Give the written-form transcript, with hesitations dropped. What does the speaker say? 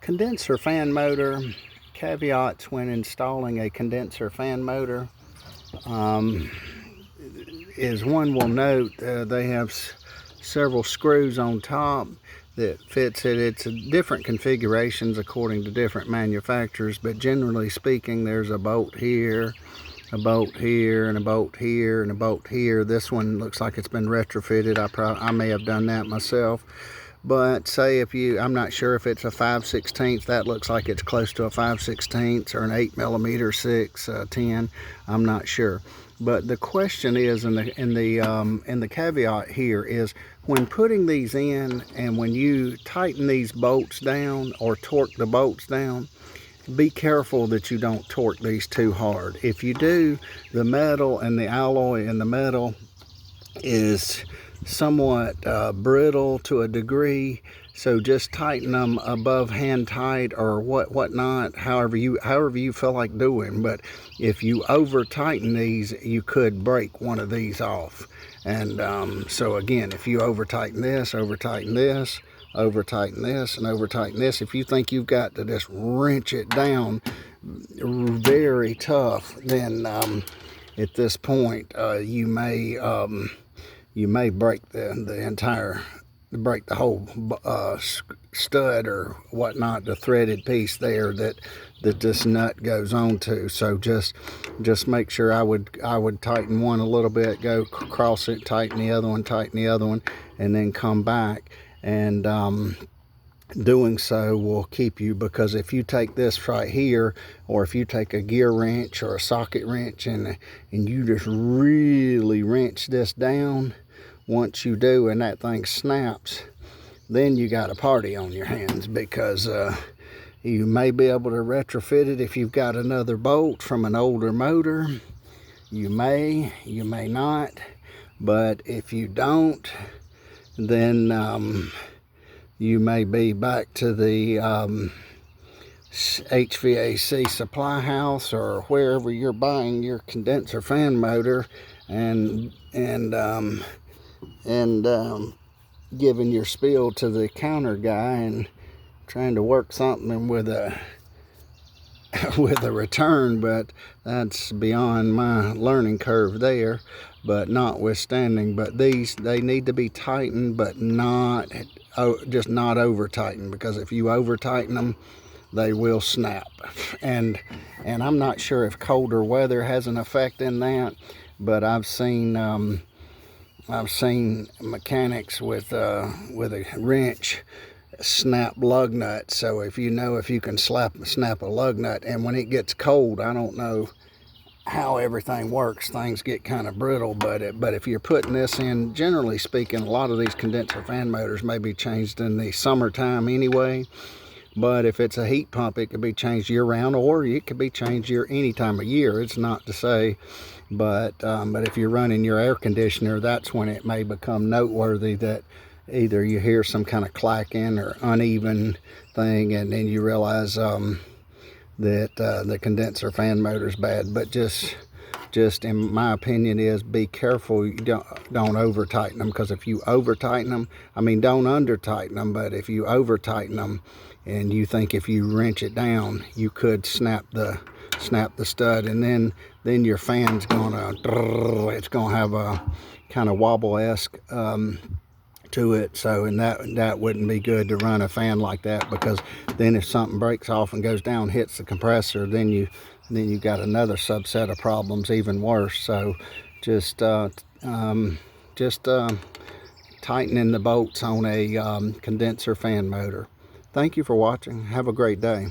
Condenser fan motor, caveats when installing a condenser fan motor is one will note they have several screws on top that fits it. It's different configurations according to different manufacturers, but generally speaking, there's a bolt here, a bolt here, and a bolt here, and a bolt here. This one looks like it's been retrofitted. I may have done that myself. But say if you, I'm not sure if it's a 5/16, that looks like it's close to a 5/16 or an 8mm 610. I'm not sure. But the question is, in the caveat here is, when putting these in and when you tighten these bolts down or torque the bolts down, be careful that you don't torque these too hard. If you do, the metal and the alloy in the metal is somewhat brittle to a degree, so just tighten them above hand tight or whatnot, however you feel like doing. But if you over tighten these, you could break one of these off. And so again, if you over tighten this, over tighten this, over tighten this, and over tighten this, if you think you've got to just wrench it down very tough, then at this point you may break break the whole stud or whatnot, the threaded piece there that this nut goes on to. So just make sure I would tighten one a little bit, go cross it, tighten the other one, tighten the other one, and then come back. And doing so will keep you, because if you take this right here, or if you take a gear wrench or a socket wrench and you just really wrench this down, once you do and that thing snaps, then you got a party on your hands, because you may be able to retrofit it if you've got another bolt from an older motor. You may not, but if you don't, then you may be back to the HVAC supply house or wherever you're buying your condenser fan motor, and giving your spiel to the counter guy and trying to work something with a return. But that's beyond my learning curve there. But notwithstanding, but they need to be tightened, but just not over tightened, because if you over tighten them, they will snap. And I'm not sure if colder weather has an effect in that, but I've seen mechanics with a wrench snap lug nuts. So if you can snap a lug nut, and when it gets cold, I don't know how everything works, things get kind of brittle. But if you're putting this in, generally speaking, a lot of these condenser fan motors may be changed in the summertime anyway. But if it's a heat pump, it could be changed year round, or it could be changed any time of year. It's not to say, but if you're running your air conditioner, that's when it may become noteworthy that either you hear some kind of clacking or uneven thing, and then you realize that the condenser fan motor is bad. But just in my opinion is, be careful you don't over tighten them, because if you over tighten them, I mean, don't under tighten them, but if you over tighten them and you think if you wrench it down, you could snap the stud, and then your fan's it's gonna have a kind of wobble-esque to it. So, and that wouldn't be good to run a fan like that, because then if something breaks off and goes down, hits the compressor, then you got another subset of problems, even worse. So just tightening the bolts on a condenser fan motor. Thank you for watching. Have a great day.